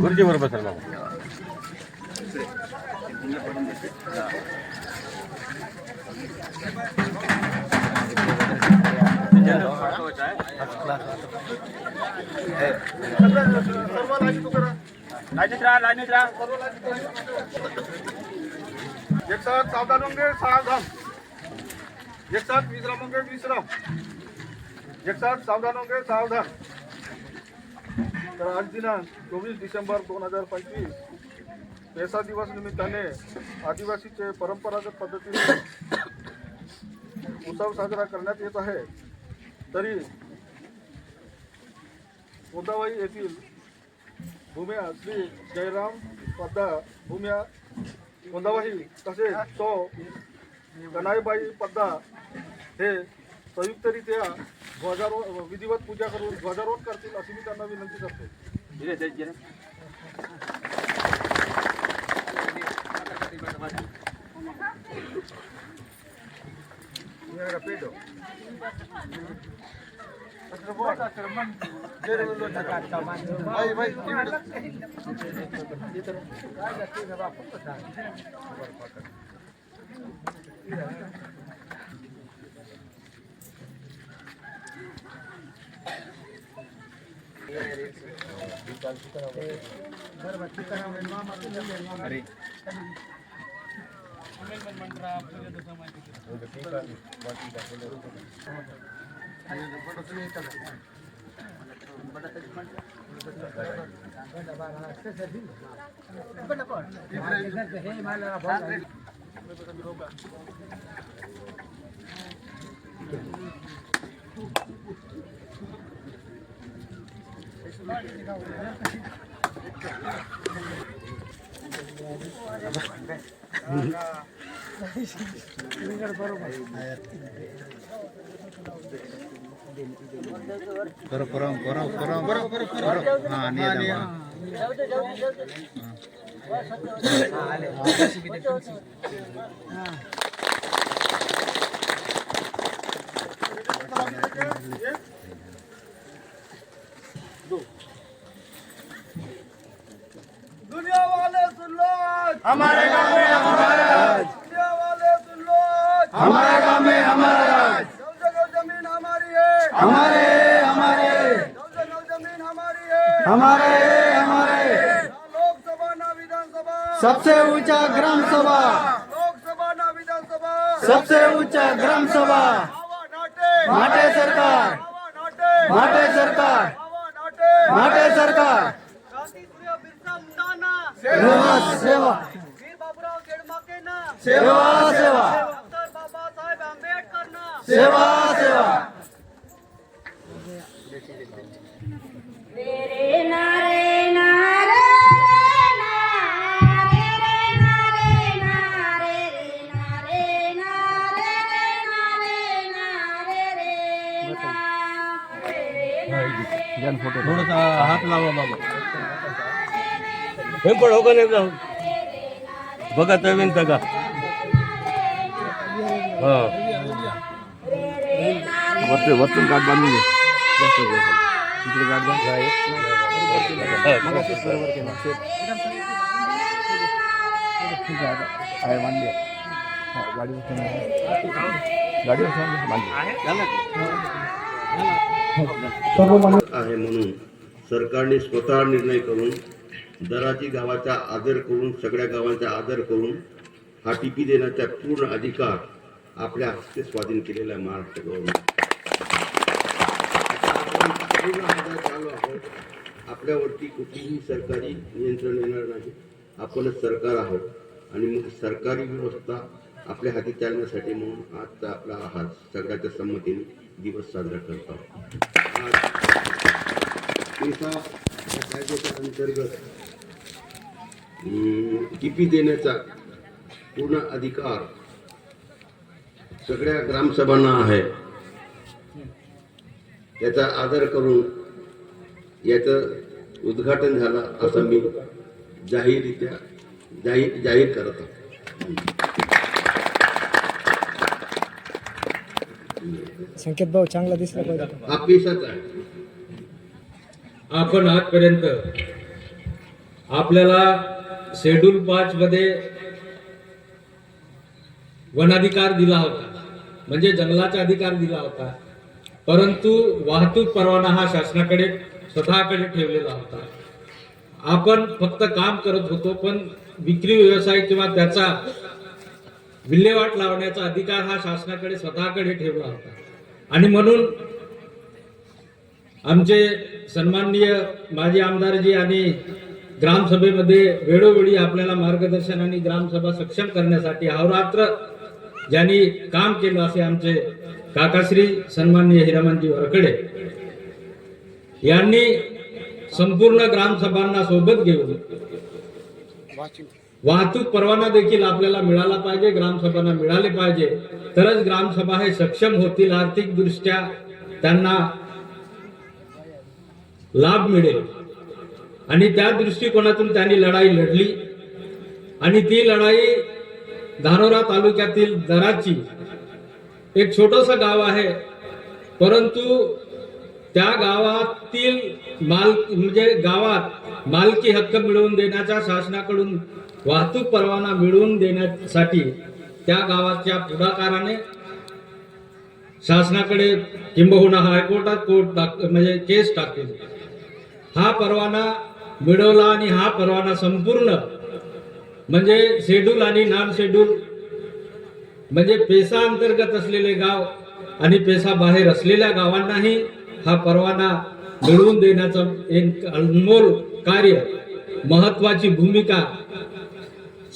गुरुजी बरोबर सर बाबा एक साथ सावधान होंगे सावधान, एक साथ विश्राम होंगे विश्राम, एक साथ सावधान होंगे सावधान। तर आज दिनांक 24 डिसेंबर 2025 पेसा दिवस निमित्ताने आदिवासीचे परंपरागत पद्धतीने उत्सव साजरा करण्यात येत आहे। तरी गोदावरी येथील भूम्या श्री जयराम पद्दा भूम्या गोंदावही तसेच सो कनाईबाई पद्दा हे संयुक्तरित्या विधिवत पूजा करून ध्वजारोहण करतील अशी मी त्यांना विनंती करतो। दुनिया वाले सुन लो, हमारे गांव में हमारा राज। दुनिया वाले सुन लो, हमारे गांव में हमारा राज। जगह जमीन हमारी है, हमारे हमारे। जमीन हमारी है, हमारे हमारे। लोकसभा ना विधानसभा, सबसे ऊंचा ग्राम सभा। लोकसभा ना विधानसभा, सबसे ऊंचा ग्राम सभा। माटे सरकार, माटे सरकार, माटे सरकार। सेवा सेवा, वीर बाबूराव गेडमाके ना सेवा सेवा, डॉक्टर बाबासाहेब आंबेडकर ना सेवा सेवा। रे नारे नारे नारे नारे नारे नारे नारे नारे नारे फोटो थोड़ा हाथ लावा बाबा हे पण हो का नाही जाऊ बघा तवीन का हा वरतून गाठ बांधून घे तिकडे गाठ बांध आहे बांधली गाडी आहे म्हणून सरकारने स्वतः निर्णय करून दराची गावाचा आदर करून सगळ्या गावांचा आदर करून हा टीपी देण्याचा पूर्ण अधिकार आपल्या हस्ते स्वाधीन केलेला आहे महाराष्ट्र गव्हर्नमेंट। चालू आहोत, आपल्यावरती कुठलीही सरकारी नियंत्रण येणार नाही, आपणच सरकार आहोत आणि मग सरकारी व्यवस्था आपल्या हाती चालण्यासाठी म्हणून आजचा आपला हा सगळ्याच्या संमतीने दिवस साजरा करत आहोत। पेसा या कायद्याच्या अंतर्गत टीपी देण्याचा पूर्ण अधिकार सगळ्या ग्रामसभांना आहे। याचा आदर करून याचं उद्घाटन झालं असं मी जाहीर करत आहे। संकेत भाऊ चांगला दिसला पाहिजे। हा पेशाच आहे। आपण आजपर्यंत आपल्याला शेड्यूल 5 मध्ये वनाधिकार दिला होता, म्हणजे जंगलाचा अधिकार दिला होता, परंतु वाहतूक परवाना हा शासनाकडे स्वतःकडे ठेवलेला होता. आपण फक्त काम करत होतो, पण विक्री व्यवसाय किंवा त्याचा विल्हेवाट लावण्याचा अधिकार हा शासनाकडे स्वतःकडे ठेवला होता. आणि म्हणून आमचे सन्माननीय माजी आमदारजी आणि ग्रामसभेमध्ये वेळोवेळी आपल्याला मार्गदर्शन आणि ग्रामसभा सक्षम करण्यासाठी अहोरात्र ज्यांनी काम केलं असे आमचे काकाश्री सन्माननीय हिरामनजी वरखडे यांनी संपूर्ण ग्रामसभांना सोबत घेऊन वाहतूक परवाना देखील आपल्याला मिळाला पाहिजे, ग्रामसभांना मिळाले पाहिजे, तरच ग्रामसभा हे सक्षम होतील, आर्थिक दृष्ट्या त्यांना लाभ मिळेल. आणि त्या दृष्टिकोनातून त्यांनी लढाई लढली. आणि ती लढाई धानोरा तालुक्यातील दराची एक छोटंसं गाव आहे, परंतु त्या गावातील म्हणजे गावात मालकी हक्क मिळवून देण्याचा, शासनाकडून वाहतूक परवाना मिळवून देण्यासाठी त्या गावाच्या पुढाकाराने शासनाकडे किंबहुना हायकोर्टात म्हणजे केस टाकली. हा परवाना मिळवला आणि हा परवाना संपूर्ण म्हणजे शेड्यूल आणि नॉन शेड्यूल म्हणजे पेसा अंतर्गत असलेले गाव आणि पेसा बाहेर असलेल्या गावांनाही हा परवाना मिळवून देण्याचं एक अनमोल कार्य, महत्वाची भूमिका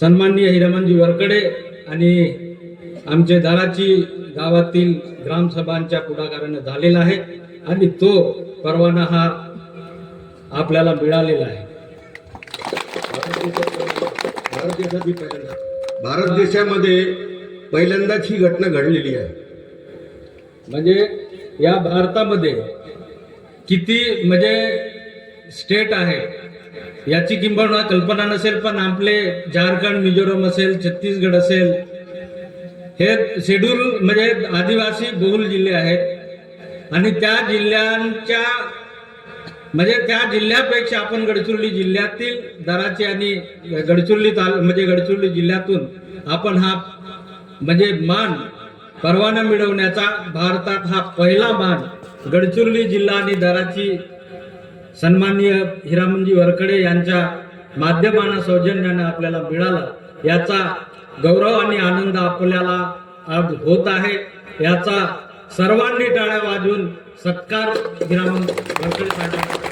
सन्माननीय हिरामनजी वरखडे आणि आमचे दाराची गावातील ग्रामसभांच्या पुढाकाराने झालेला आहे. आणि तो परवाना हा आपल्याला मिळालेला आहे. भारत देशामध्ये पहिल्यांदाच ही घटना घडलेली आहे. म्हणजे या भारतामध्ये किती म्हणजे स्टेट आहे याची किंबहुना कल्पना नसेल, पण आपले झारखंड, मिझोरम असेल, छत्तीसगड असेल, हे शेड्यूल म्हणजे आदिवासी बहुल जिल्हे आहेत. आणि त्या जिल्ह्यांच्या म्हणजे त्या जिल्ह्यापेक्षा आपण गडचिरोली जिल्ह्यातील दराचे आणि गडचिरोली म्हणजे गडचिरोली जिल्ह्यातून आपण हा म्हणजे मान परवाना मिळवण्याचा भारतात हा पहिला मान गडचिरोली जिल्हा आणि दराची सन्माननीय हिरामनजी वरखडे यांच्या माध्यमानं सौजन्याने आपल्याला मिळाला. याचा गौरव आणि आनंद आपल्याला आज होत आहे. याचा सर्वांनी टाळ्या वाजवून सत्कार हिरामन वरखडे साहेबांना.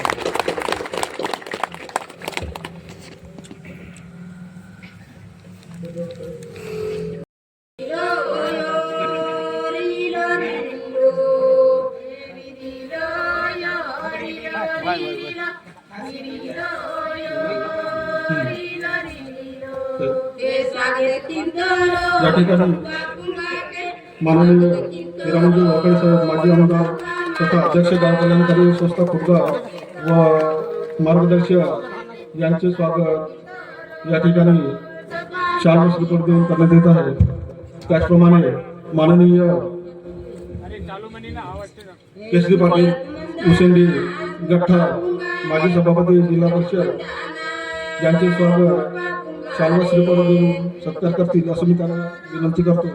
या ठिकाणी माननीय हिरामनजी वरखडे साहेब माजी आमदार तथा अध्यक्ष गाव कल्याणकारी संस्था खुर्दा व मार्गदर्शक यांचे स्वागत या ठिकाणी शाल श्रीफळ देऊन करण्यात येत आहे. त्याचप्रमाणे माननीय केसरी पाटील मुसेंडी गठ्ठा माजी सभापती जिल्हा परिषद यांचे स्वागत शाल श्रीफळ देऊन सत्कार करतील असं मी त्यांना विनंती करतो.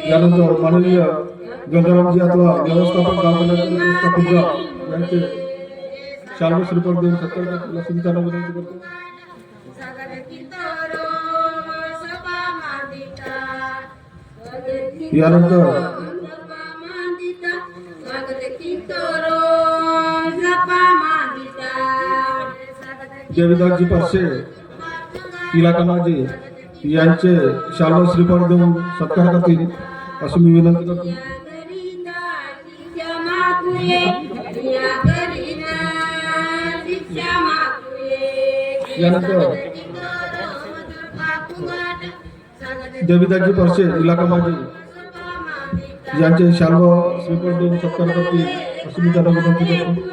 यानंतर माननीय गंगारामजी अथवा व्यवस्थापक गाव कल्याण संस्था खुर्दा यांचे शाल श्रीफळ देऊन सत्कार करतील असं मी त्यांना विनंती करतो. यानंतर देवीदासजी परसे इलाका माजी यांचे शाल श्रीफळ देऊन सत्कार करतील असं मी विनंती करतो. यानंतर देवीदासजी परसे इलाका माजी यांचे शाल श्रीफळ देऊन सत्कार करतील असं मी त्यांना विनंती करतो.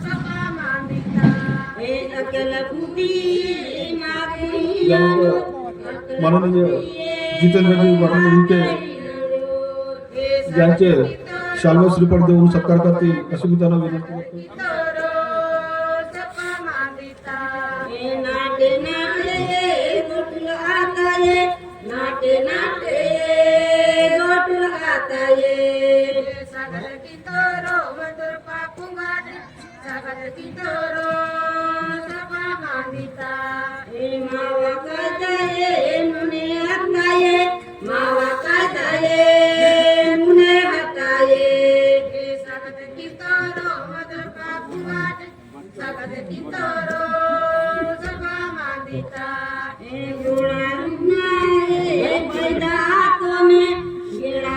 Saka यानंतर माननीय जितेंद्रजी पाटील विखे यांचे शाल्व श्रीफळ देऊन सत्कार करतील अशी मी त्यांना विनंती करतो. नाटे नाटे गोटुल आता ये नाटे नाटे गोटुल आता ये सागर की तोरो मधुर पापुंगाट सागर की तोरो सपा मांदिता हे मावा काताये मुने हताये मावा काताये मुने हताये हे सागर की तोरो मधुर पापुंगाट सागर की तोरो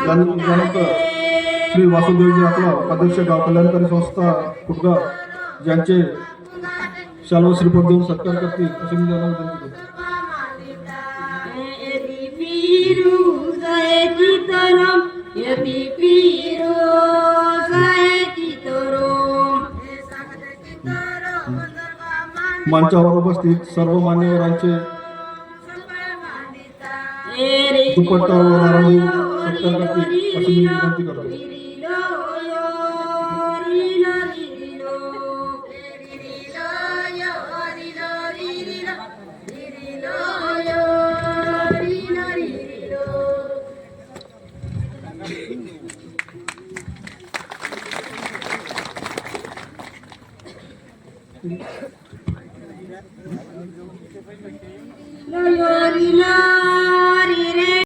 त्यानंतर श्री वासुदेवजी आपला अध्यक्ष गाव कल्याणकारी संस्था कुटगाव यांचे शाल्व श्रीफळ देऊन सत्कार करतील असे मी त्यांना विनंती करतो. मंचावर उपस्थित सर्व मान्यवरांचे दुपट्टा व नारळ सत्कार करतील अशी मी विनंती करतो. La la la